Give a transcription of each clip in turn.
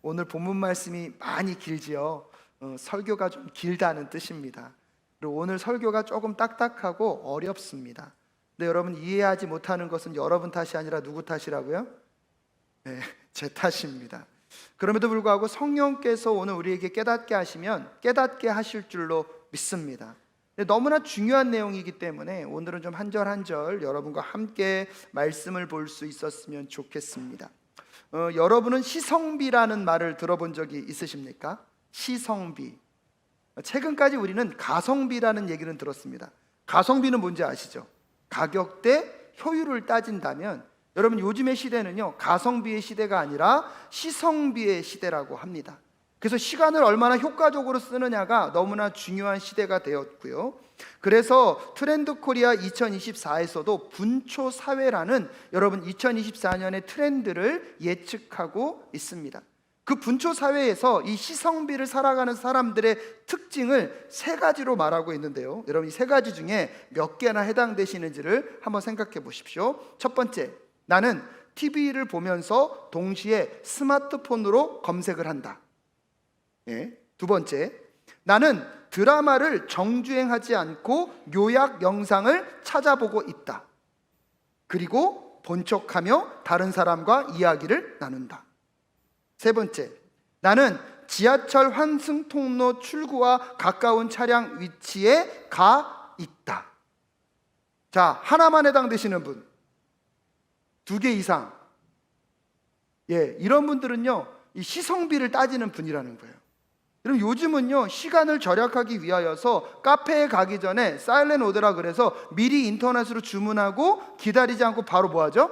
오늘 본문 말씀이 많이 길지요. 설교가 좀 길다는 뜻입니다. 그리고 오늘 설교가 조금 딱딱하고 어렵습니다. 근데 여러분 이해하지 못하는 것은 여러분 탓이 아니라 누구 탓이라고요? 네, 제 탓입니다. 그럼에도 불구하고 성령께서 오늘 우리에게 깨닫게 하시면 깨닫게 하실 줄로 믿습니다. 너무나 중요한 내용이기 때문에 오늘은 좀 한 절 한 절 여러분과 함께 말씀을 볼 수 있었으면 좋겠습니다. 여러분은 시성비라는 말을 들어본 적이 있으십니까? 시성비. 최근까지 우리는 가성비라는 얘기는 들었습니다. 가성비는 뭔지 아시죠? 가격 대 효율을 따진다면 여러분 요즘의 시대는요 가성비의 시대가 아니라 시성비의 시대라고 합니다. 그래서 시간을 얼마나 효과적으로 쓰느냐가 너무나 중요한 시대가 되었고요. 그래서 트렌드 코리아 2024에서도 분초 사회라는 여러분 2024년의 트렌드를 예측하고 있습니다. 그 분초 사회에서 이 시성비를 살아가는 사람들의 특징을 세 가지로 말하고 있는데요. 여러분 이 세 가지 중에 몇 개나 해당되시는지를 한번 생각해 보십시오. 첫 번째, 나는 TV를 보면서 동시에 스마트폰으로 검색을 한다. 두 번째, 나는 드라마를 정주행하지 않고 요약 영상을 찾아보고 있다. 그리고 본 척하며 다른 사람과 이야기를 나눈다. 세 번째, 나는 지하철 환승 통로 출구와 가까운 차량 위치에 가 있다. 자, 하나만 해당되시는 분, 두 개 이상. 이런 분들은요, 이 시성비를 따지는 분이라는 거예요. 여러분 요즘은요 시간을 절약하기 위하여서 카페에 가기 전에 사일렌트 오더라 그래서 미리 인터넷으로 주문하고 기다리지 않고 바로 뭐하죠?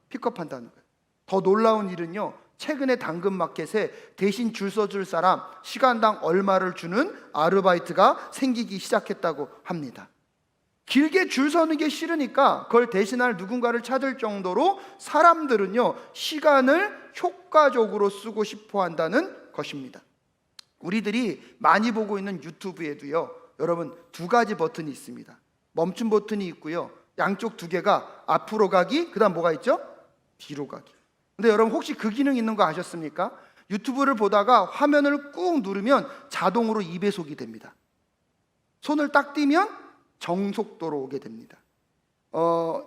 픽업한다는 거예요. 더 놀라운 일은요 최근에 당근마켓에 대신 줄 서줄 사람 시간당 얼마를 주는 아르바이트가 생기기 시작했다고 합니다. 길게 줄 서는 게 싫으니까 그걸 대신할 누군가를 찾을 정도로 사람들은요 시간을 효과적으로 쓰고 싶어 한다는 것입니다. 우리들이 많이 보고 있는 유튜브에도요 여러분 두 가지 버튼이 있습니다. 멈춤 버튼이 있고요 양쪽 두 개가 앞으로 가기, 그 다음 뭐가 있죠? 뒤로 가기. 근데 여러분 혹시 그 기능 있는 거 아셨습니까? 유튜브를 보다가 화면을 꾹 누르면 자동으로 2배속이 됩니다. 손을 딱 띄면 정속도로 오게 됩니다.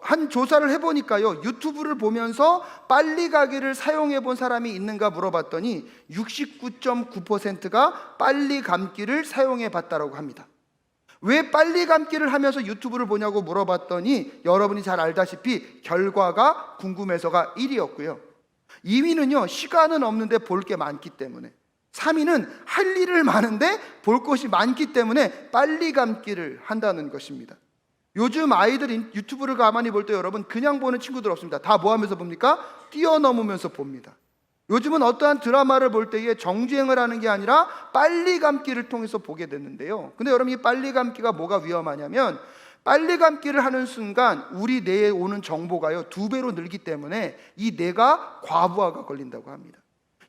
한 조사를 해보니까요 유튜브를 보면서 빨리 가기를 사용해 본 사람이 있는가 물어봤더니 69.9%가 빨리 감기를 사용해 봤다고 합니다. 왜 빨리 감기를 하면서 유튜브를 보냐고 물어봤더니 여러분이 잘 알다시피 결과가 궁금해서가 1위였고요 2위는요 시간은 없는데 볼 게 많기 때문에, 3위는 할 일을 많은데 볼 것이 많기 때문에 빨리 감기를 한다는 것입니다. 요즘 아이들이 유튜브를 가만히 볼 때 여러분 그냥 보는 친구들 없습니다. 다 뭐 하면서 봅니까? 뛰어넘으면서 봅니다. 요즘은 어떠한 드라마를 볼 때에 정주행을 하는 게 아니라 빨리 감기를 통해서 보게 됐는데요 근데 여러분 이 빨리 감기가 뭐가 위험하냐면 빨리 감기를 하는 순간 우리 뇌에 오는 정보가요 2배로 늘기 때문에 이 뇌가 과부하가 걸린다고 합니다.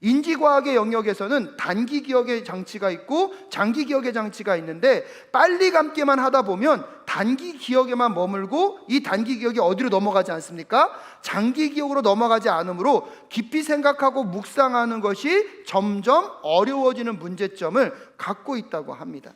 인지과학의 영역에서는 단기 기억의 장치가 있고 장기 기억의 장치가 있는데 빨리 감기만 하다 보면 단기 기억에만 머물고 이 단기 기억이 어디로 넘어가지 않습니까? 장기 기억으로 넘어가지 않으므로 깊이 생각하고 묵상하는 것이 점점 어려워지는 문제점을 갖고 있다고 합니다.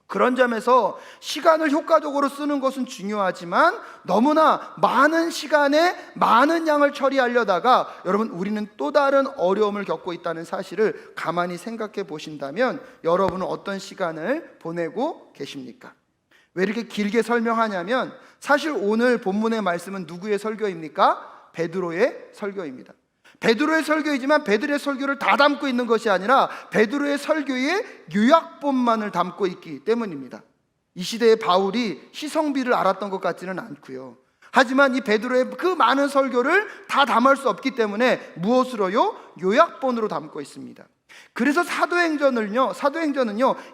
그런 점에서 시간을 효과적으로 쓰는 것은 중요하지만 너무나 많은 시간에 많은 양을 처리하려다가 여러분 우리는 또 다른 어려움을 겪고 있다는 사실을 가만히 생각해 보신다면 여러분은 어떤 시간을 보내고 계십니까? 왜 이렇게 길게 설명하냐면 사실 오늘 본문의 말씀은 누구의 설교입니까? 베드로의 설교입니다. 베드로의 설교이지만 베드로의 설교를 다 담고 있는 것이 아니라 베드로의 설교의 요약본만을 담고 있기 때문입니다. 이 시대의 바울이 시성비를 알았던 것 같지는 않고요 하지만 이 베드로의 그 많은 설교를 다 담을 수 없기 때문에 무엇으로요? 요약본으로 담고 있습니다. 그래서 사도행전은요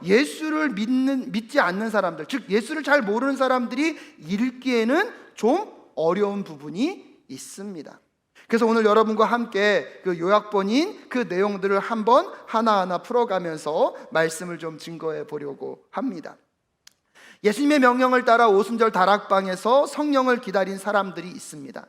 예수를 믿지 않는 사람들, 즉 예수를 잘 모르는 사람들이 읽기에는 좀 어려운 부분이 있습니다. 그래서 오늘 여러분과 함께 그 요약본인 그 내용들을 한번 하나하나 풀어가면서 말씀을 좀 증거해 보려고 합니다. 예수님의 명령을 따라 오순절 다락방에서 성령을 기다린 사람들이 있습니다.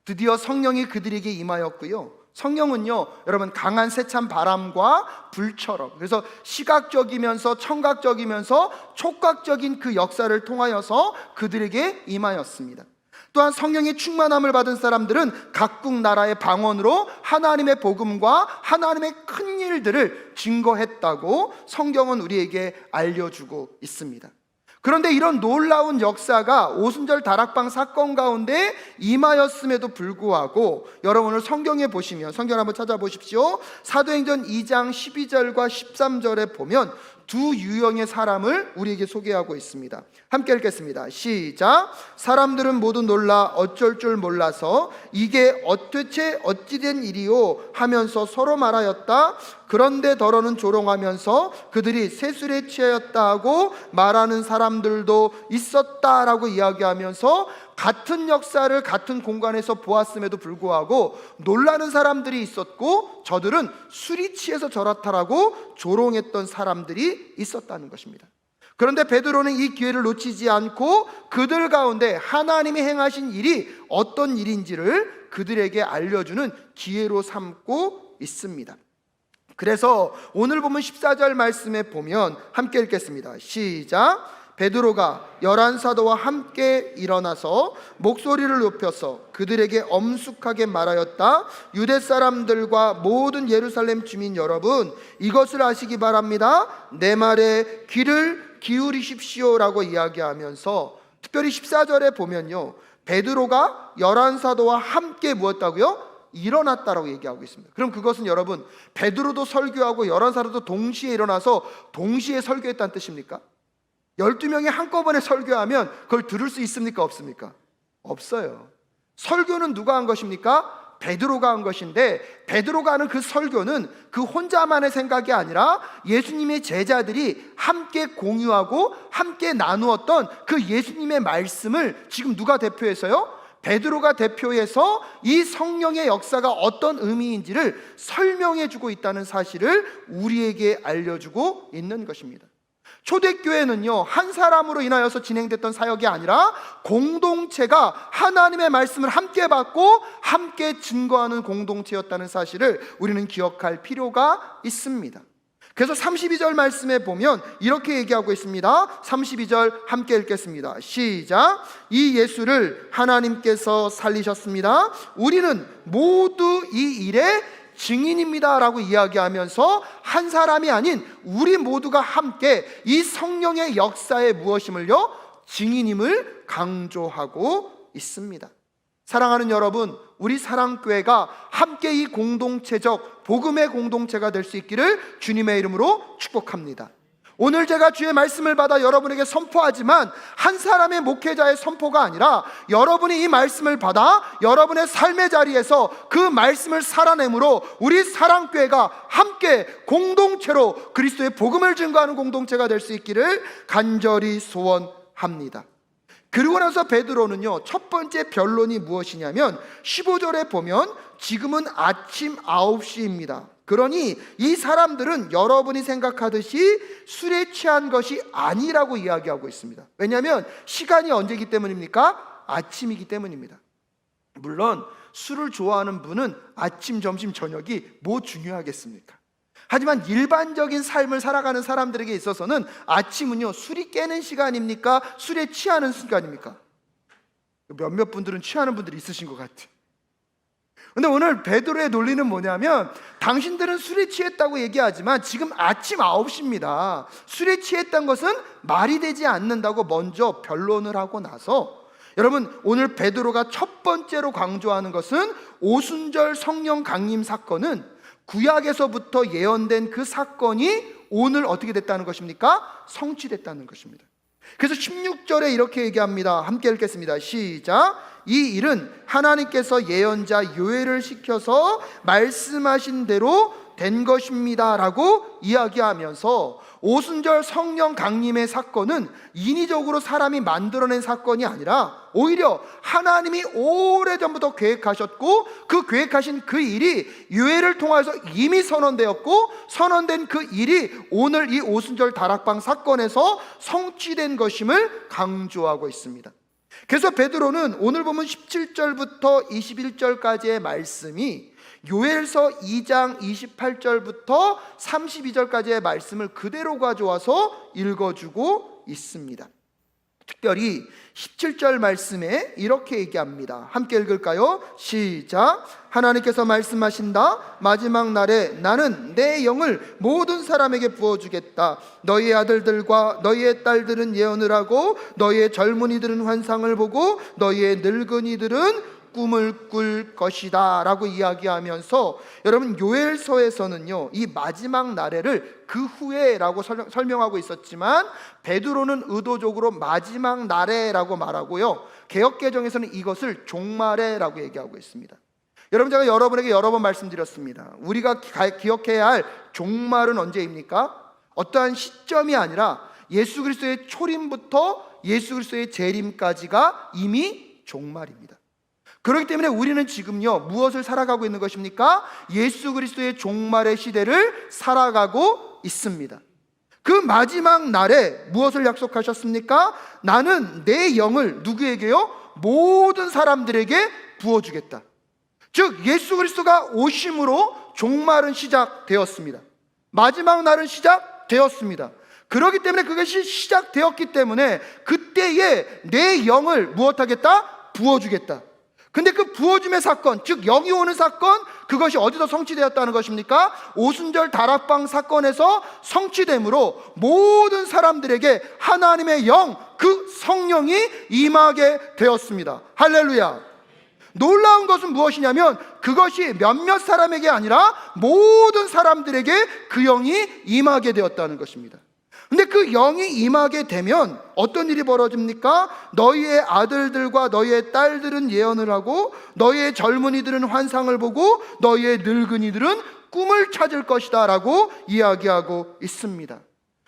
드디어 성령이 그들에게 임하였고요 성령은요, 여러분, 강한 세찬 바람과 불처럼, 그래서 시각적이면서 청각적이면서 촉각적인 그 역사를 통하여서 그들에게 임하였습니다. 또한 성령의 충만함을 받은 사람들은 각국 나라의 방언으로 하나님의 복음과 하나님의 큰 일들을 증거했다고 성경은 우리에게 알려주고 있습니다. 그런데 이런 놀라운 역사가 오순절 다락방 사건 가운데 임하였음에도 불구하고, 여러분을 성경에 보시면, 성경 한번 찾아보십시오. 사도행전 2장 12절과 13절에 보면 두 유형의 사람을 우리에게 소개하고 있습니다. 함께 읽겠습니다. 시작. 사람들은 모두 놀라 어쩔 줄 몰라서 이게 대체 어찌된 일이요 하면서 서로 말하였다. 그런데 더러는 조롱하면서 그들이 세술에 취하였다 하고 말하는 사람들도 있었다라고 이야기하면서 같은 역사를 같은 공간에서 보았음에도 불구하고 놀라는 사람들이 있었고 저들은 술이 취해서 저렇다라고 조롱했던 사람들이 있었다는 것입니다. 그런데 베드로는 이 기회를 놓치지 않고 그들 가운데 하나님이 행하신 일이 어떤 일인지를 그들에게 알려주는 기회로 삼고 있습니다. 그래서 오늘 보면 14절 말씀에 보면 함께 읽겠습니다. 시작. 베드로가 11사도와 함께 일어나서 목소리를 높여서 그들에게 엄숙하게 말하였다. 유대 사람들과 모든 예루살렘 주민 여러분, 이것을 아시기 바랍니다. 내 말에 귀를 기울이십시오라고 이야기하면서, 특별히 14절에 보면요, 베드로가 11사도와 함께 무엇다고요? 일어났다라고 얘기하고 있습니다. 그럼 그것은 여러분, 베드로도 설교하고 11사도도 동시에 일어나서 동시에 설교했다는 뜻입니까? 12명이 한꺼번에 설교하면 그걸 들을 수 있습니까? 없습니까? 없어요. 설교는 누가 한 것입니까? 베드로가 한 것인데, 베드로가 하는 그 설교는 그 혼자만의 생각이 아니라 예수님의 제자들이 함께 공유하고 함께 나누었던 그 예수님의 말씀을 지금 누가 대표해서요? 베드로가 대표해서 이 성령의 역사가 어떤 의미인지를 설명해 주고 있다는 사실을 우리에게 알려주고 있는 것입니다. 초대교회는요, 한 사람으로 인하여서 진행됐던 사역이 아니라 공동체가 하나님의 말씀을 함께 받고 함께 증거하는 공동체였다는 사실을 우리는 기억할 필요가 있습니다. 그래서 32절 말씀에 보면 이렇게 얘기하고 있습니다. 32절 함께 읽겠습니다. 시작. 이 예수를 하나님께서 살리셨습니다. 우리는 모두 이 일에 증인입니다 라고 이야기하면서 한 사람이 아닌 우리 모두가 함께 이 성령의 역사의 무엇임을요? 증인임을 강조하고 있습니다. 사랑하는 여러분, 우리 사랑교회가 함께 이 공동체적 복음의 공동체가 될 수 있기를 주님의 이름으로 축복합니다. 오늘 제가 주의 말씀을 받아 여러분에게 선포하지만 한 사람의 목회자의 선포가 아니라 여러분이 이 말씀을 받아 여러분의 삶의 자리에서 그 말씀을 살아내므로 우리 사랑교회가 함께 공동체로 그리스도의 복음을 증거하는 공동체가 될 수 있기를 간절히 소원합니다. 그리고 나서 베드로는요, 첫 번째 변론이 무엇이냐면 15절에 보면 지금은 아침 9시입니다. 그러니 이 사람들은 여러분이 생각하듯이 술에 취한 것이 아니라고 이야기하고 있습니다. 왜냐하면 시간이 언제이기 때문입니까? 아침이기 때문입니다. 물론 술을 좋아하는 분은 아침, 점심, 저녁이 뭐 중요하겠습니까? 하지만 일반적인 삶을 살아가는 사람들에게 있어서는 아침은요, 술이 깨는 시간입니까? 술에 취하는 시간입니까? 몇몇 분들은 취하는 분들이 있으신 것 같아요. 근데 오늘 베드로의 논리는 뭐냐면, 당신들은 술에 취했다고 얘기하지만 지금 아침 9시입니다. 술에 취했다는 것은 말이 되지 않는다고 먼저 변론을 하고 나서, 여러분, 오늘 베드로가 첫 번째로 강조하는 것은 오순절 성령 강림 사건은 구약에서부터 예언된 그 사건이 오늘 어떻게 됐다는 것입니까? 성취됐다는 것입니다. 그래서 16절에 이렇게 얘기합니다. 함께 읽겠습니다. 시작. 이 일은 하나님께서 예언자 요엘을 시켜서 말씀하신 대로 된 것입니다 라고 이야기하면서 오순절 성령 강림의 사건은 인위적으로 사람이 만들어낸 사건이 아니라 오히려 하나님이 오래전부터 계획하셨고 그 계획하신 그 일이 요엘을 통해서 이미 선언되었고 선언된 그 일이 오늘 이 오순절 다락방 사건에서 성취된 것임을 강조하고 있습니다. 그래서 베드로는 오늘 보면 17절부터 21절까지의 말씀이 요엘서 2장 28절부터 32절까지의 말씀을 그대로 가져와서 읽어주고 있습니다. 특별히 17절 말씀에 이렇게 얘기합니다. 함께 읽을까요? 시작. 하나님께서 말씀하신다. 마지막 날에 나는 내 영을 모든 사람에게 부어주겠다. 너희의 아들들과 너희의 딸들은 예언을 하고 너희의 젊은이들은 환상을 보고 너희의 늙은이들은 꿈을 꿀 것이다 라고 이야기하면서, 여러분 요엘서에서는요 이 마지막 날에를 그 후에 라고 설명하고 있었지만 베드로는 의도적으로 마지막 날에 라고 말하고요, 개역개정에서는 이것을 종말에 라고 얘기하고 있습니다. 여러분, 제가 여러분에게 여러 번 말씀드렸습니다. 우리가 기억해야 할 종말은 언제입니까? 어떠한 시점이 아니라 예수 그리스도의 초림부터 예수 그리스도의 재림까지가 이미 종말입니다. 그렇기 때문에 우리는 지금요 무엇을 살아가고 있는 것입니까? 예수 그리스도의 종말의 시대를 살아가고 있습니다. 그 마지막 날에 무엇을 약속하셨습니까? 나는 내 영을 누구에게요? 모든 사람들에게 부어주겠다. 즉 예수 그리스도가 오심으로 종말은 시작되었습니다. 마지막 날은 시작되었습니다. 그렇기 때문에 그것이 시작되었기 때문에 그때에 내 영을 무엇하겠다? 부어주겠다. 근데 그 부어줌의 사건, 즉 영이 오는 사건, 그것이 어디서 성취되었다는 것입니까? 오순절 다락방 사건에서 성취됨으로 모든 사람들에게 하나님의 영, 그 성령이 임하게 되었습니다. 할렐루야. 놀라운 것은 무엇이냐면 그것이 몇몇 사람에게 아니라 모든 사람들에게 그 영이 임하게 되었다는 것입니다. 근데 그 영이 임하게 되면 어떤 일이 벌어집니까? 너희의 아들들과 너희의 딸들은 예언을 하고 너희의 젊은이들은 환상을 보고 너희의 늙은이들은 꿈을 찾을 것이다 라고 이야기하고 있습니다.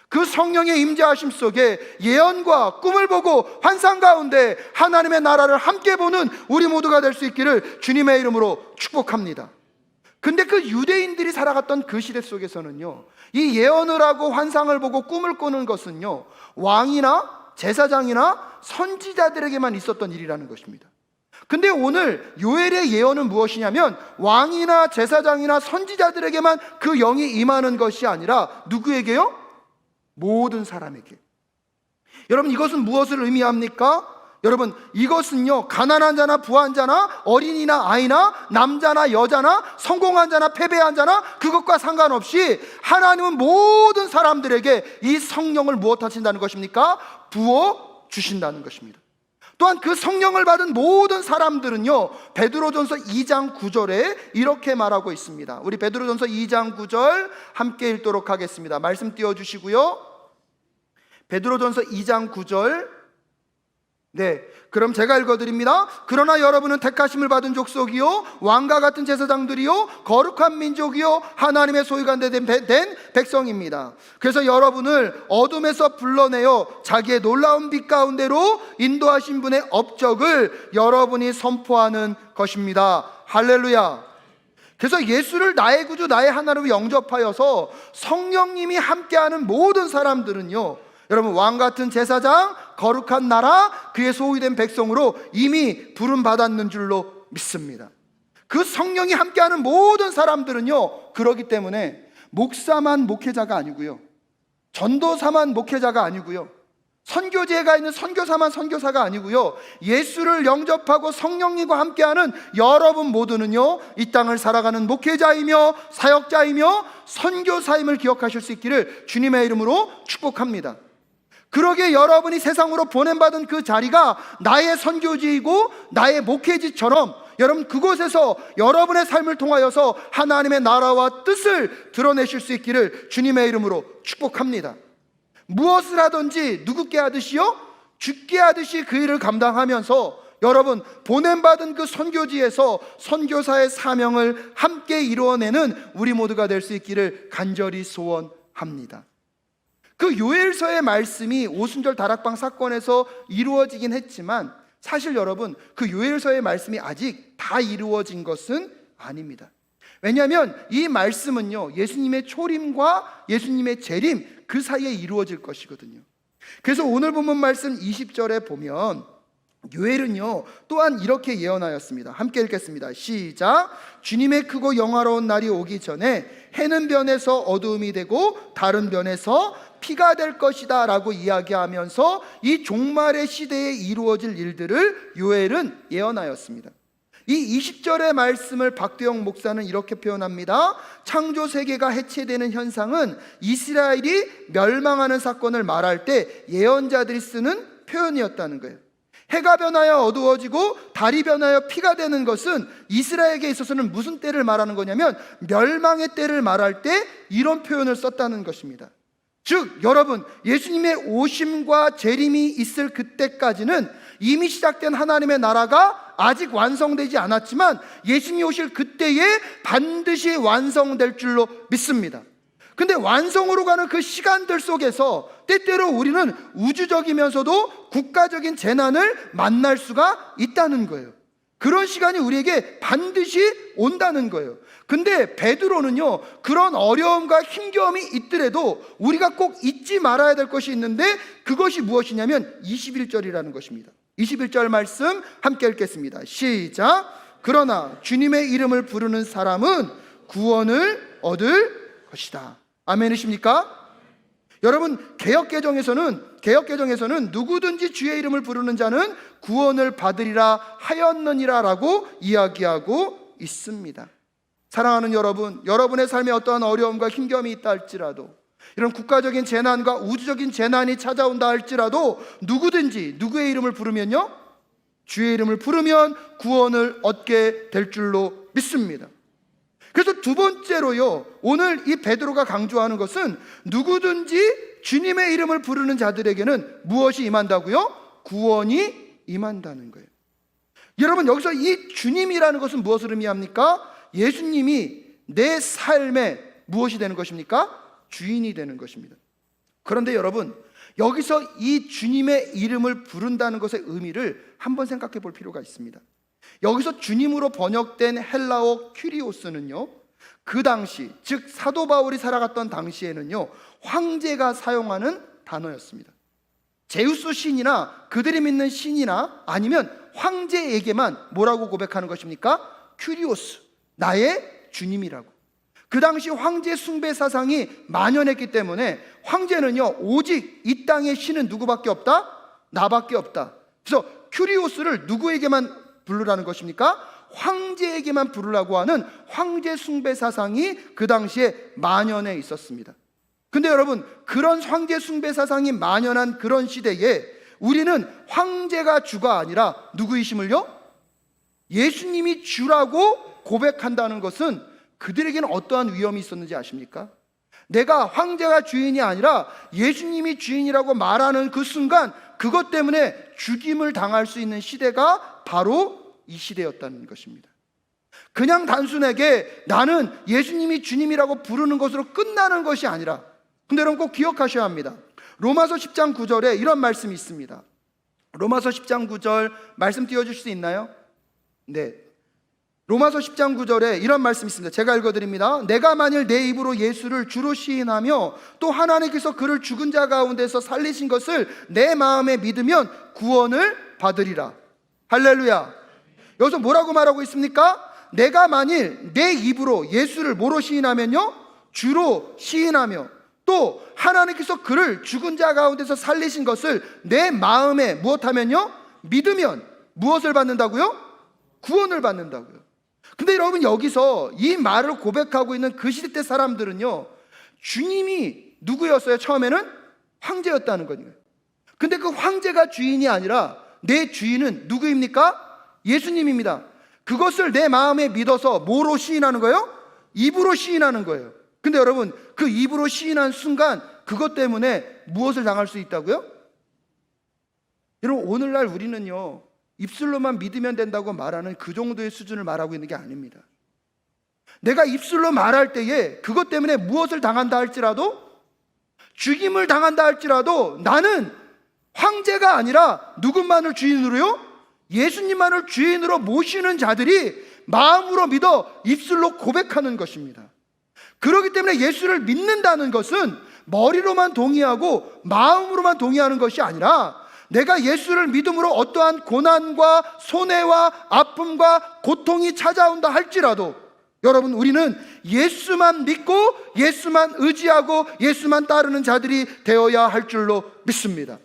그 성령의 임재하심 속에 예언과 꿈을 보고 환상 가운데 하나님의 나라를 함께 보는 우리 모두가 될 수 있기를 주님의 이름으로 축복합니다. 근데 그 유대인들이 살아갔던 그 시대 속에서는요 이 예언을 하고 환상을 보고 꿈을 꾸는 것은요 왕이나 제사장이나 선지자들에게만 있었던 일이라는 것입니다. 근데 오늘 요엘의 예언은 무엇이냐면 왕이나 제사장이나 선지자들에게만 그 영이 임하는 것이 아니라 누구에게요? 모든 사람에게. 여러분, 이것은 무엇을 의미합니까? 여러분, 이것은요 가난한 자나 부한 자나 어린이나 아이나 남자나 여자나 성공한 자나 패배한 자나 그것과 상관없이 하나님은 모든 사람들에게 이 성령을 무엇하신다는 것입니까? 부어주신다는 것입니다. 또한 그 성령을 받은 모든 사람들은요 베드로전서 2장 9절에 이렇게 말하고 있습니다. 우리 베드로전서 2장 9절 함께 읽도록 하겠습니다. 말씀 띄워주시고요. 베드로전서 2장 9절, 네, 그럼 제가 읽어드립니다. 그러나 여러분은 택하심을 받은 족속이요 왕과 같은 제사장들이요 거룩한 민족이요 하나님의 소유가 된 백성입니다. 그래서 여러분을 어둠에서 불러내어 자기의 놀라운 빛 가운데로 인도하신 분의 업적을 여러분이 선포하는 것입니다. 할렐루야. 그래서 예수를 나의 구주 나의 하나님으로 영접하여서 성령님이 함께하는 모든 사람들은요 여러분 왕같은 제사장, 거룩한 나라, 그의 소유된 백성으로 이미 부름받았는 줄로 믿습니다. 그 성령이 함께하는 모든 사람들은요 그러기 때문에 목사만 목회자가 아니고요 전도사만 목회자가 아니고요 선교지에 있는 선교사만 선교사가 아니고요 예수를 영접하고 성령님과 함께하는 여러분 모두는요 이 땅을 살아가는 목회자이며 사역자이며 선교사임을 기억하실 수 있기를 주님의 이름으로 축복합니다. 그러기에 여러분이 세상으로 보냄받은 그 자리가 나의 선교지이고 나의 목회지처럼 여러분 그곳에서 여러분의 삶을 통하여서 하나님의 나라와 뜻을 드러내실 수 있기를 주님의 이름으로 축복합니다. 무엇을 하든지 누구께 하듯이요? 주께 하듯이 그 일을 감당하면서 여러분 보냄받은 그 선교지에서 선교사의 사명을 함께 이루어내는 우리 모두가 될 수 있기를 간절히 소원합니다. 그 요엘서의 말씀이 오순절 다락방 사건에서 이루어지긴 했지만 사실 여러분 그 요엘서의 말씀이 아직 다 이루어진 것은 아닙니다. 왜냐하면 이 말씀은요 예수님의 초림과 예수님의 재림 그 사이에 이루어질 것이거든요. 그래서 오늘 본문 말씀 20절에 보면 요엘은요 또한 이렇게 예언하였습니다. 함께 읽겠습니다. 시작. 주님의 크고 영화로운 날이 오기 전에 해는 변해서 어두움이 되고 다른 변해서 피가 될 것이다 라고 이야기하면서 이 종말의 시대에 이루어질 일들을 요엘은 예언하였습니다. 이 20절의 말씀을 박대영 목사는 이렇게 표현합니다. 창조 세계가 해체되는 현상은 이스라엘이 멸망하는 사건을 말할 때 예언자들이 쓰는 표현이었다는 거예요. 해가 변하여 어두워지고 달이 변하여 피가 되는 것은 이스라엘에게 있어서는 무슨 때를 말하는 거냐면 멸망의 때를 말할 때 이런 표현을 썼다는 것입니다. 즉 여러분, 예수님의 오심과 재림이 있을 그때까지는 이미 시작된 하나님의 나라가 아직 완성되지 않았지만 예수님이 오실 그때에 반드시 완성될 줄로 믿습니다. 근데 완성으로 가는 그 시간들 속에서 때때로 우리는 우주적이면서도 국가적인 재난을 만날 수가 있다는 거예요. 그런 시간이 우리에게 반드시 온다는 거예요. 근데 베드로는요 그런 어려움과 힘겨움이 있더라도 우리가 꼭 잊지 말아야 될 것이 있는데 그것이 무엇이냐면 21절이라는 것입니다. 21절 말씀 함께 읽겠습니다. 시작. 그러나 주님의 이름을 부르는 사람은 구원을 얻을 것이다. 아멘이십니까? 여러분, 개역개정에서는 누구든지 주의 이름을 부르는 자는 구원을 받으리라 하였느니라 라고 이야기하고 있습니다. 사랑하는 여러분, 여러분의 삶에 어떠한 어려움과 힘겨움이 있다 할지라도, 이런 국가적인 재난과 우주적인 재난이 찾아온다 할지라도 누구든지 누구의 이름을 부르면요, 주의 이름을 부르면 구원을 얻게 될 줄로 믿습니다. 그래서 두 번째로요, 오늘 이 베드로가 강조하는 것은 누구든지 주님의 이름을 부르는 자들에게는 무엇이 임한다고요? 구원이 임한다는 거예요. 여러분, 여기서 이 주님이라는 것은 무엇을 의미합니까? 예수님이 내 삶에 무엇이 되는 것입니까? 주인이 되는 것입니다. 그런데 여러분, 여기서 이 주님의 이름을 부른다는 것의 의미를 한번 생각해 볼 필요가 있습니다. 여기서 주님으로 번역된 헬라어 큐리오스는요, 그 당시, 즉 사도 바울이 살아갔던 당시에는요 황제가 사용하는 단어였습니다. 제우스 신이나 그들이 믿는 신이나 아니면 황제에게만 뭐라고 고백하는 것입니까? 큐리오스, 나의 주님이라고. 그 당시 황제 숭배 사상이 만연했기 때문에 황제는요 오직 이 땅의 신은 누구밖에 없다? 나밖에 없다. 그래서 큐리오스를 누구에게만 부르라는 것입니까? 황제에게만 부르라고 하는 황제 숭배 사상이 그 당시에 만연해 있었습니다. 근데 여러분, 그런 황제 숭배 사상이 만연한 그런 시대에 우리는 황제가 주가 아니라 누구이심을요? 예수님이 주라고 고백한다는 것은 그들에게는 어떠한 위험이 있었는지 아십니까? 내가 황제가 주인이 아니라 예수님이 주인이라고 말하는 그 순간 그것 때문에 죽임을 당할 수 있는 시대가 바로 이 시대였다는 것입니다. 그냥 단순하게 나는 예수님이 주님이라고 부르는 것으로 끝나는 것이 아니라, 근데 여러분 꼭 기억하셔야 합니다. 로마서 10장 9절에 이런 말씀이 있습니다. 로마서 10장 9절 말씀 띄워주실 수 있나요? 네, 로마서 10장 9절에 이런 말씀이 있습니다. 제가 읽어드립니다. 내가 만일 내 입으로 예수를 주로 시인하며 또 하나님께서 그를 죽은 자 가운데서 살리신 것을 내 마음에 믿으면 구원을 받으리라. 할렐루야. 여기서 뭐라고 말하고 있습니까? 내가 만일 내 입으로 예수를 뭐로 시인하면요? 주로 시인하며 또 하나님께서 그를 죽은 자 가운데서 살리신 것을 내 마음에 무엇하면요? 믿으면 무엇을 받는다고요? 구원을 받는다고요. 근데 여러분, 여기서 이 말을 고백하고 있는 그 시대 때 사람들은요 주님이 누구였어요? 처음에는 황제였다는 거예요. 근데 그 황제가 주인이 아니라 내 주인은 누구입니까? 예수님입니다. 그것을 내 마음에 믿어서 뭐로 시인하는 거예요? 입으로 시인하는 거예요. 근데 여러분, 그 입으로 시인한 순간 그것 때문에 무엇을 당할 수 있다고요? 여러분, 오늘날 우리는요 입술로만 믿으면 된다고 말하는 그 정도의 수준을 말하고 있는 게 아닙니다. 내가 입술로 말할 때에 그것 때문에 무엇을 당한다 할지라도, 죽임을 당한다 할지라도 나는 황제가 아니라 누군만을 주인으로요? 예수님만을 주인으로 모시는 자들이 마음으로 믿어 입술로 고백하는 것입니다. 그렇기 때문에 예수를 믿는다는 것은 머리로만 동의하고 마음으로만 동의하는 것이 아니라 내가 예수를 믿음으로 어떠한 고난과 손해와 아픔과 고통이 찾아온다 할지라도 여러분, 우리는 예수만 믿고 예수만 의지하고 예수만 따르는 자들이 되어야 할 줄로 믿습니다.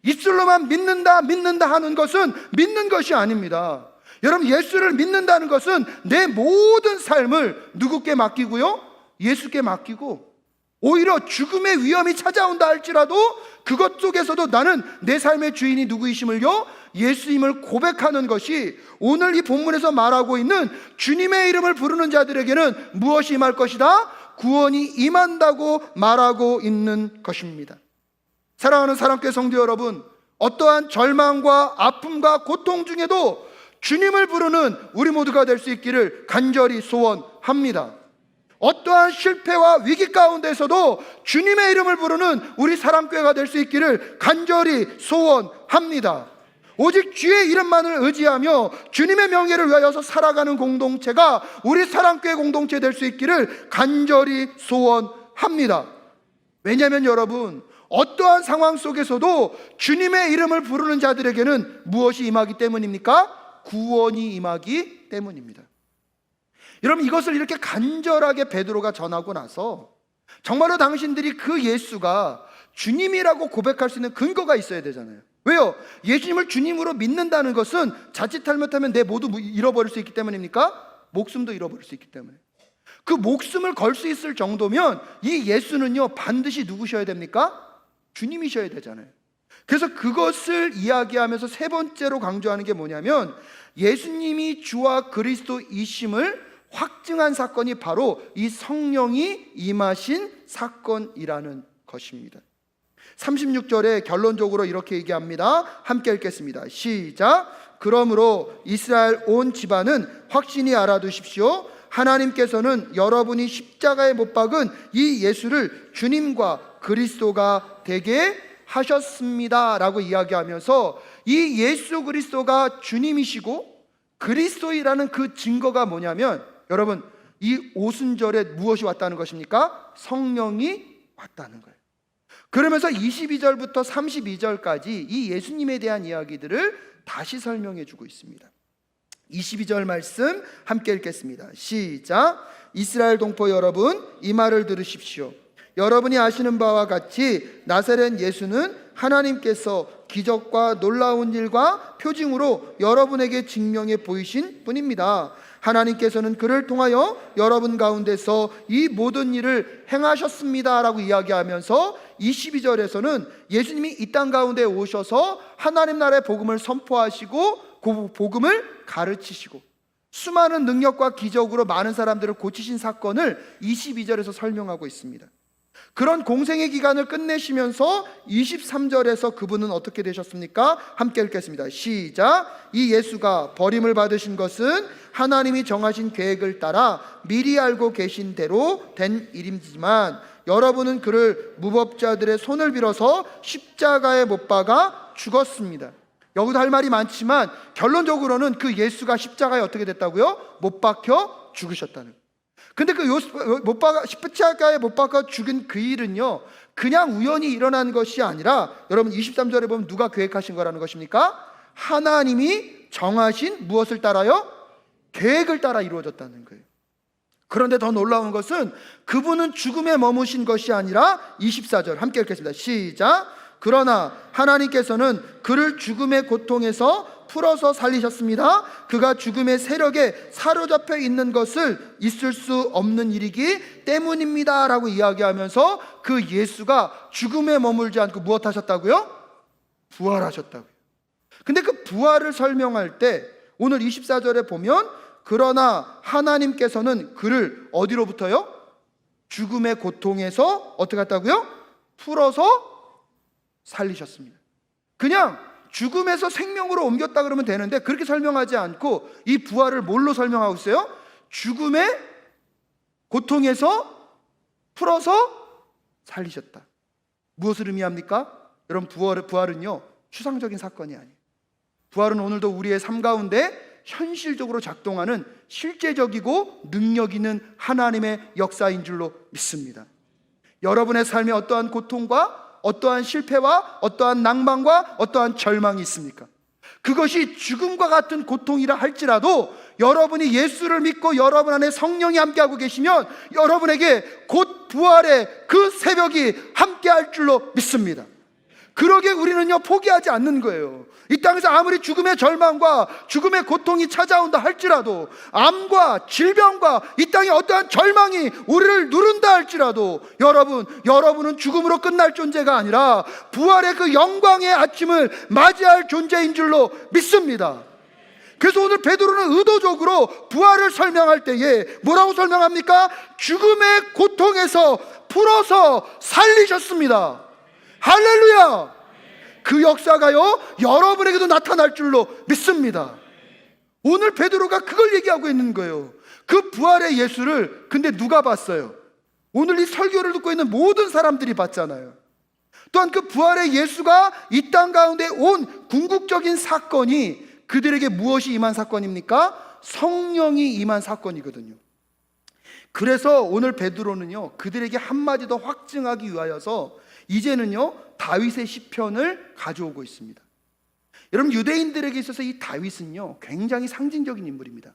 입술로만 믿는다 하는 것은 믿는 것이 아닙니다. 여러분, 예수를 믿는다는 것은 내 모든 삶을 누구께 맡기고요? 예수께 맡기고, 오히려 죽음의 위험이 찾아온다 할지라도 그것 속에서도 나는 내 삶의 주인이 누구이심을요? 예수님을 고백하는 것이 오늘 이 본문에서 말하고 있는 주님의 이름을 부르는 자들에게는 무엇이 임할 것이다? 구원이 임한다고 말하고 있는 것입니다. 사랑하는 사랑교회 성도 여러분, 어떠한 절망과 아픔과 고통 중에도 주님을 부르는 우리 모두가 될 수 있기를 간절히 소원합니다. 어떠한 실패와 위기 가운데서도 주님의 이름을 부르는 우리 사랑교회가 될 수 있기를 간절히 소원합니다. 오직 주의 이름만을 의지하며 주님의 명예를 위하여서 살아가는 공동체가 우리 사랑교회 공동체 될 수 있기를 간절히 소원합니다. 왜냐하면 여러분, 어떠한 상황 속에서도 주님의 이름을 부르는 자들에게는 무엇이 임하기 때문입니까? 구원이 임하기 때문입니다. 여러분, 이것을 이렇게 간절하게 베드로가 전하고 나서 정말로 당신들이 그 예수가 주님이라고 고백할 수 있는 근거가 있어야 되잖아요. 왜요? 예수님을 주님으로 믿는다는 것은 자칫 잘못하면 내 모두 잃어버릴 수 있기 때문입니까? 목숨도 잃어버릴 수 있기 때문에. 그 목숨을 걸 수 있을 정도면 이 예수는요, 반드시 누구셔야 됩니까? 주님이셔야 되잖아요. 그래서 그것을 이야기하면서 세 번째로 강조하는 게 뭐냐면, 예수님이 주와 그리스도이심을 확증한 사건이 바로 이 성령이 임하신 사건이라는 것입니다. 36절에 결론적으로 이렇게 얘기합니다. 함께 읽겠습니다. 시작. 그러므로 이스라엘 온 집안은 확신히 알아두십시오. 하나님께서는 여러분이 십자가에 못 박은 이 예수를 주님과 그리스도가 되게 하셨습니다 라고 이야기하면서 이 예수 그리스도가 주님이시고 그리스도이라는 그 증거가 뭐냐면, 여러분, 이 오순절에 무엇이 왔다는 것입니까? 성령이 왔다는 거예요. 그러면서 22절부터 32절까지 이 예수님에 대한 이야기들을 다시 설명해 주고 있습니다. 22절 말씀 함께 읽겠습니다. 시작. 이스라엘 동포 여러분, 이 말을 들으십시오. 여러분이 아시는 바와 같이 나사렛 예수는 하나님께서 기적과 놀라운 일과 표징으로 여러분에게 증명해 보이신 분입니다. 하나님께서는 그를 통하여 여러분 가운데서 이 모든 일을 행하셨습니다 라고 이야기하면서 22절에서는 예수님이 이 땅 가운데 오셔서 하나님 나라의 복음을 선포하시고 그 복음을 가르치시고 수많은 능력과 기적으로 많은 사람들을 고치신 사건을 22절에서 설명하고 있습니다. 그런 공생의 기간을 끝내시면서 23절에서 그분은 어떻게 되셨습니까? 함께 읽겠습니다. 시작. 이 예수가 버림을 받으신 것은 하나님이 정하신 계획을 따라 미리 알고 계신 대로 된 일이지만 여러분은 그를 무법자들의 손을 빌어서 십자가에 못 박아 죽었습니다. 여기도 할 말이 많지만 결론적으로는 그 예수가 십자가에 어떻게 됐다고요? 못 박혀 죽으셨다는 거예요. 근데 그 십자가에 못 박아 죽은 그 일은요, 그냥 우연히 일어난 것이 아니라 여러분 23절에 보면 누가 계획하신 거라는 것입니까? 하나님이 정하신 무엇을 따라요? 계획을 따라 이루어졌다는 거예요. 그런데 더 놀라운 것은 그분은 죽음에 머무신 것이 아니라 24절 함께 읽겠습니다. 시작. 그러나 하나님께서는 그를 죽음의 고통에서 풀어서 살리셨습니다. 그가 죽음의 세력에 사로잡혀 있는 것을 있을 수 없는 일이기 때문입니다 라고 이야기하면서 그 예수가 죽음에 머물지 않고 무엇 하셨다고요? 부활하셨다고요. 근데 그 부활을 설명할 때 오늘 24절에 보면 그러나 하나님께서는 그를 어디로부터요? 죽음의 고통에서 어떻게 했다고요? 풀어서 살리셨습니다. 그냥 죽음에서 생명으로 옮겼다 그러면 되는데 그렇게 설명하지 않고 이 부활을 뭘로 설명하고 있어요? 죽음의 고통에서 풀어서 살리셨다. 무엇을 의미합니까? 여러분, 부활은요 추상적인 사건이 아니에요. 부활은 오늘도 우리의 삶 가운데 현실적으로 작동하는 실제적이고 능력 있는 하나님의 역사인 줄로 믿습니다. 여러분의 삶에 어떠한 고통과 어떠한 실패와 어떠한 낭만과 어떠한 절망이 있습니까? 그것이 죽음과 같은 고통이라 할지라도 여러분이 예수를 믿고 여러분 안에 성령이 함께하고 계시면 여러분에게 곧 부활의 그 새벽이 함께할 줄로 믿습니다. 그러게 우리는요 포기하지 않는 거예요. 이 땅에서 아무리 죽음의 절망과 죽음의 고통이 찾아온다 할지라도, 암과 질병과 이 땅에 어떠한 절망이 우리를 누른다 할지라도 여러분은 죽음으로 끝날 존재가 아니라 부활의 그 영광의 아침을 맞이할 존재인 줄로 믿습니다. 그래서 오늘 베드로는 의도적으로 부활을 설명할 때에 뭐라고 설명합니까? 죽음의 고통에서 풀어서 살리셨습니다. 할렐루야! 그 역사가요 여러분에게도 나타날 줄로 믿습니다. 오늘 베드로가 그걸 얘기하고 있는 거예요. 그 부활의 예수를 근데 누가 봤어요? 오늘 이 설교를 듣고 있는 모든 사람들이 봤잖아요. 또한 그 부활의 예수가 이 땅 가운데 온 궁극적인 사건이 그들에게 무엇이 임한 사건입니까? 성령이 임한 사건이거든요. 그래서 오늘 베드로는요 그들에게 한마디 더 확증하기 위하여서 이제는요 다윗의 시편을 가져오고 있습니다. 여러분, 유대인들에게 있어서 이 다윗은요 굉장히 상징적인 인물입니다.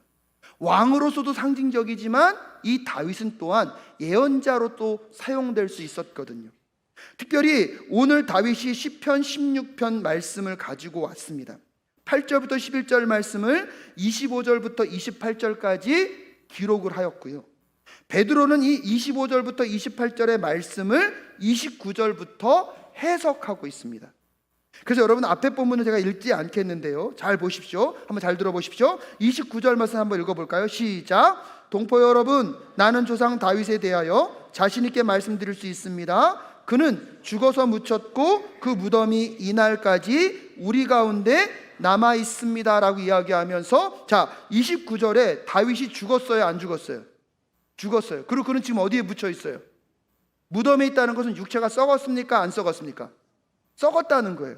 왕으로서도 상징적이지만 이 다윗은 또한 예언자로 또 사용될 수 있었거든요. 특별히 오늘 다윗이 시편 16편 말씀을 가지고 왔습니다. 8절부터 11절 말씀을 25절부터 28절까지 기록을 하였고요, 베드로는 이 25절부터 28절의 말씀을 29절부터 해석하고 있습니다. 그래서 여러분 앞에 본문은 제가 읽지 않겠는데요, 잘 보십시오. 한번 잘 들어보십시오. 29절 말씀 한번 읽어볼까요? 시작. 동포 여러분, 나는 조상 다윗에 대하여 자신 있게 말씀드릴 수 있습니다. 그는 죽어서 묻혔고 그 무덤이 이날까지 우리 가운데 남아 있습니다 라고 이야기하면서, 자 29절에 다윗이 죽었어요 안 죽었어요? 죽었어요. 그리고 그는 지금 어디에 묻혀 있어요? 무덤에 있다는 것은 육체가 썩었습니까? 안 썩었습니까? 썩었다는 거예요.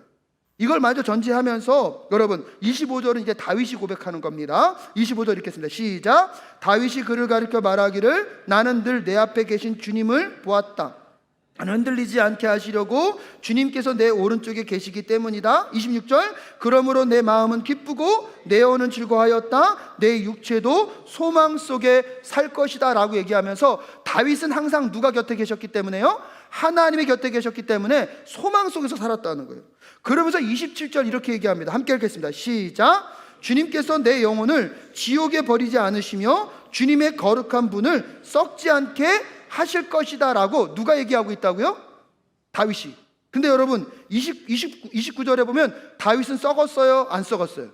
이걸 먼저 전제하면서 여러분 25절은 이제 다윗이 고백하는 겁니다. 25절 읽겠습니다. 시작. 다윗이 그를 가리켜 말하기를 나는 늘 내 앞에 계신 주님을 보았다. 흔들리지 않게 하시려고 주님께서 내 오른쪽에 계시기 때문이다. 26절. 그러므로 내 마음은 기쁘고 내 영혼은 즐거워하였다. 내 육체도 소망 속에 살 것이다 라고 얘기하면서 다윗은 항상 누가 곁에 계셨기 때문에요? 하나님의 곁에 계셨기 때문에 소망 속에서 살았다는 거예요. 그러면서 27절 이렇게 얘기합니다. 함께 읽겠습니다. 시작. 주님께서 내 영혼을 지옥에 버리지 않으시며 주님의 거룩한 분을 썩지 않게 하실 것이다 라고 누가 얘기하고 있다고요? 다윗이. 근데 여러분 29절에 보면 다윗은 썩었어요? 안 썩었어요?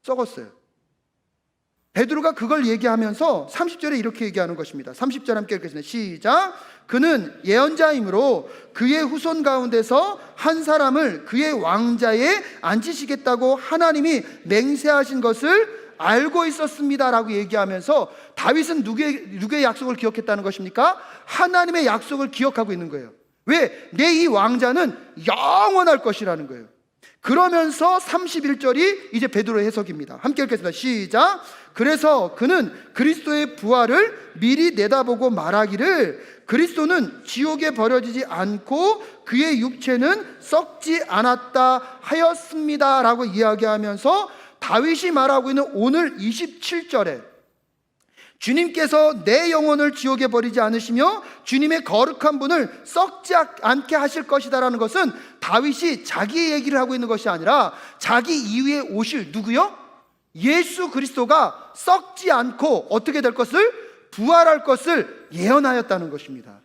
썩었어요. 베드로가 그걸 얘기하면서 30절에 이렇게 얘기하는 것입니다. 30절 함께 읽겠습니다. 시작. 그는 예언자이므로 그의 후손 가운데서 한 사람을 그의 왕자에 앉히시겠다고 하나님이 맹세하신 것을 알고 있었습니다 라고 얘기하면서 다윗은 누구의 약속을 기억했다는 것입니까? 하나님의 약속을 기억하고 있는 거예요. 왜? 내 이 왕자는 영원할 것이라는 거예요. 그러면서 31절이 이제 베드로의 해석입니다. 함께 읽겠습니다. 시작. 그래서 그는 그리스도의 부활을 미리 내다보고 말하기를 그리스도는 지옥에 버려지지 않고 그의 육체는 썩지 않았다 하였습니다 라고 이야기하면서 다윗이 말하고 있는 오늘 27절에 주님께서 내 영혼을 지옥에 버리지 않으시며 주님의 거룩한 분을 썩지 않게 하실 것이다 라는 것은 다윗이 자기 얘기를 하고 있는 것이 아니라 자기 이후에 오실 누구요? 예수 그리스도가 썩지 않고 어떻게 될 것을? 부활할 것을 예언하였다는 것입니다.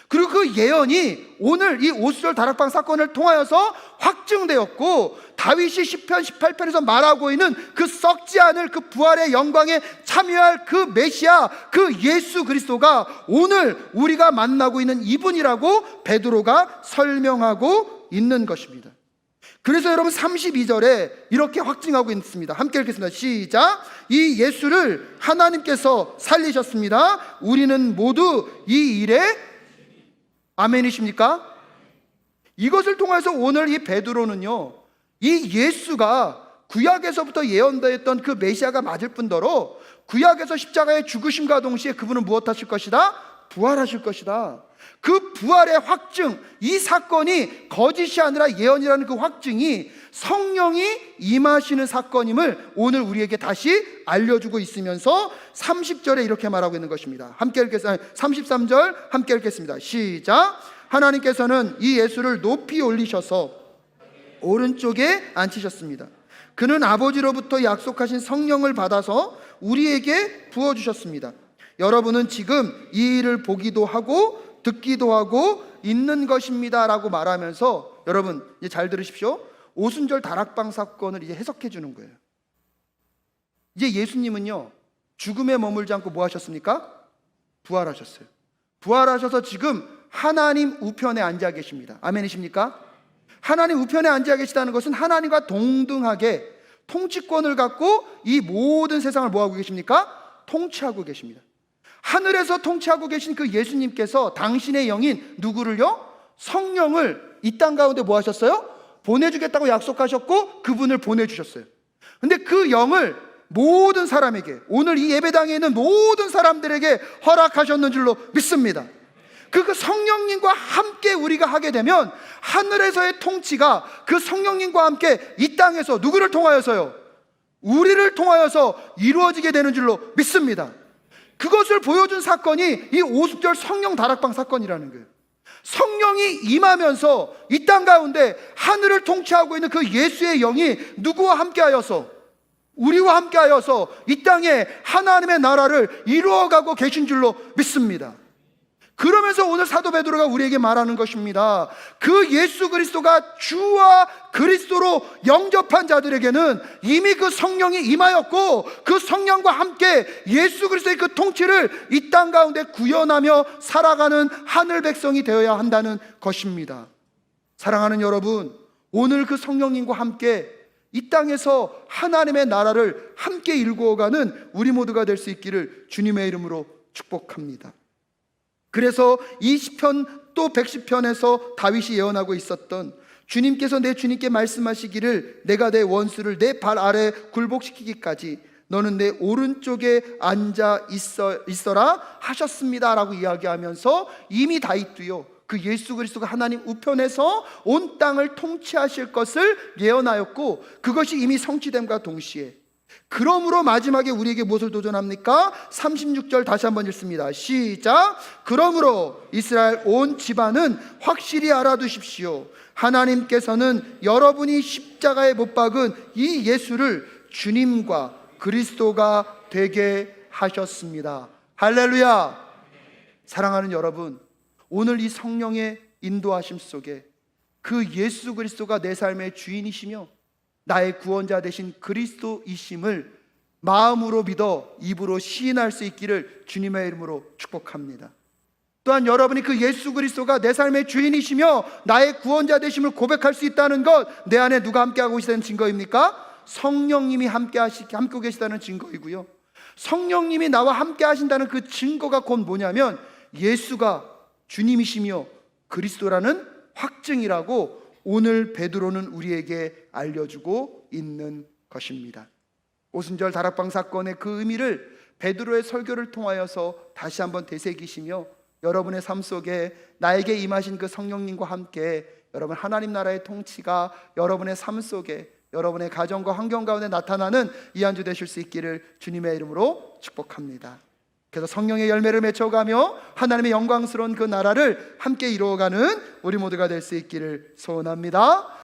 그리고 그 예언이 오늘 이 오수절 다락방 사건을 통하여서 확증되었고, 다윗이 시편 18편에서 말하고 있는 그 썩지 않을 그 부활의 영광에 참여할 그 메시아, 그 예수 그리스도가 오늘 우리가 만나고 있는 이분이라고 베드로가 설명하고 있는 것입니다. 그래서 여러분 32절에 이렇게 확증하고 있습니다. 함께 읽겠습니다. 시작. 이 예수를 하나님께서 살리셨습니다. 우리는 모두 이 일에 아멘이십니까? 이것을 통해서 오늘 이 베드로는요, 이 예수가 구약에서부터 예언되었던 그 메시아가 맞을 뿐더러 구약에서 십자가의 죽으심과 동시에 그분은 무엇 하실 것이다? 부활하실 것이다. 그 부활의 확증, 이 사건이 거짓이 아니라 예언이라는 그 확증이 성령이 임하시는 사건임을 오늘 우리에게 다시 알려주고 있으면서 30절에 이렇게 말하고 있는 것입니다. 함께 읽겠습니다. 33절 함께 읽겠습니다. 시작. 하나님께서는 이 예수를 높이 올리셔서 오른쪽에 앉히셨습니다. 그는 아버지로부터 약속하신 성령을 받아서 우리에게 부어주셨습니다. 여러분은 지금 이 일을 보기도 하고 듣기도 하고 있는 것입니다 라고 말하면서, 여러분 이제 잘 들으십시오. 오순절 다락방 사건을 이제 해석해 주는 거예요. 이제 예수님은요, 죽음에 머물지 않고 뭐 하셨습니까? 부활하셨어요. 부활하셔서 지금 하나님 우편에 앉아 계십니다. 아멘이십니까? 하나님 우편에 앉아 계시다는 것은 하나님과 동등하게 통치권을 갖고 이 모든 세상을 뭐 하고 계십니까? 통치하고 계십니다. 하늘에서 통치하고 계신 그 예수님께서 당신의 영인 누구를요? 성령을 이 땅 가운데 뭐 하셨어요? 보내주겠다고 약속하셨고 그분을 보내주셨어요. 근데 그 영을 모든 사람에게, 오늘 이 예배당에 있는 모든 사람들에게 허락하셨는 줄로 믿습니다. 그 성령님과 함께 우리가 하게 되면 하늘에서의 통치가 그 성령님과 함께 이 땅에서 누구를 통하여서요? 우리를 통하여서 이루어지게 되는 줄로 믿습니다. 그것을 보여준 사건이 이 오순절 성령 다락방 사건이라는 거예요. 성령이 임하면서 이 땅 가운데 하늘을 통치하고 있는 그 예수의 영이 누구와 함께하여서, 우리와 함께하여서 이 땅에 하나님의 나라를 이루어가고 계신 줄로 믿습니다. 그러면서 오늘 사도 베드로가 우리에게 말하는 것입니다. 그 예수 그리스도가 주와 그리스도로 영접한 자들에게는 이미 그 성령이 임하였고 그 성령과 함께 예수 그리스도의 그 통치를 이 땅 가운데 구현하며 살아가는 하늘 백성이 되어야 한다는 것입니다. 사랑하는 여러분, 오늘 그 성령님과 함께 이 땅에서 하나님의 나라를 함께 일구어가는 우리 모두가 될 수 있기를 주님의 이름으로 축복합니다. 그래서 이 시편 또 110편에서 다윗이 예언하고 있었던, 주님께서 내 주님께 말씀하시기를 내가 내 원수를 내 발 아래 굴복시키기까지 너는 내 오른쪽에 앉아 있어라 하셨습니다 라고 이야기하면서 이미 다윗도요, 그 예수 그리스도가 하나님 우편에서 온 땅을 통치하실 것을 예언하였고 그것이 이미 성취됨과 동시에, 그러므로 마지막에 우리에게 무엇을 도전합니까? 36절 다시 한번 읽습니다. 시작. 그러므로 이스라엘 온 집안은 확실히 알아두십시오. 하나님께서는 여러분이 십자가에 못 박은 이 예수를 주님과 그리스도가 되게 하셨습니다. 할렐루야. 사랑하는 여러분, 오늘 이 성령의 인도하심 속에 그 예수 그리스도가 내 삶의 주인이시며 나의 구원자 되신 그리스도이심을 마음으로 믿어 입으로 시인할 수 있기를 주님의 이름으로 축복합니다. 또한 여러분이 그 예수 그리스도가 내 삶의 주인이시며 나의 구원자 되심을 고백할 수 있다는 것, 내 안에 누가 함께하고 계시다는 증거입니까? 성령님이 함께 계시다는 증거이고요, 성령님이 나와 함께 하신다는 그 증거가 곧 뭐냐면 예수가 주님이시며 그리스도라는 확증이라고 오늘 베드로는 우리에게 알려주고 있는 것입니다. 오순절 다락방 사건의 그 의미를 베드로의 설교를 통하여서 다시 한번 되새기시며 여러분의 삶 속에 나에게 임하신 그 성령님과 함께 여러분 하나님 나라의 통치가 여러분의 삶 속에, 여러분의 가정과 환경 가운데 나타나는 이 한 주 되실 수 있기를 주님의 이름으로 축복합니다. 그래서 성령의 열매를 맺혀가며 하나님의 영광스러운 그 나라를 함께 이루어가는 우리 모두가 될 수 있기를 소원합니다.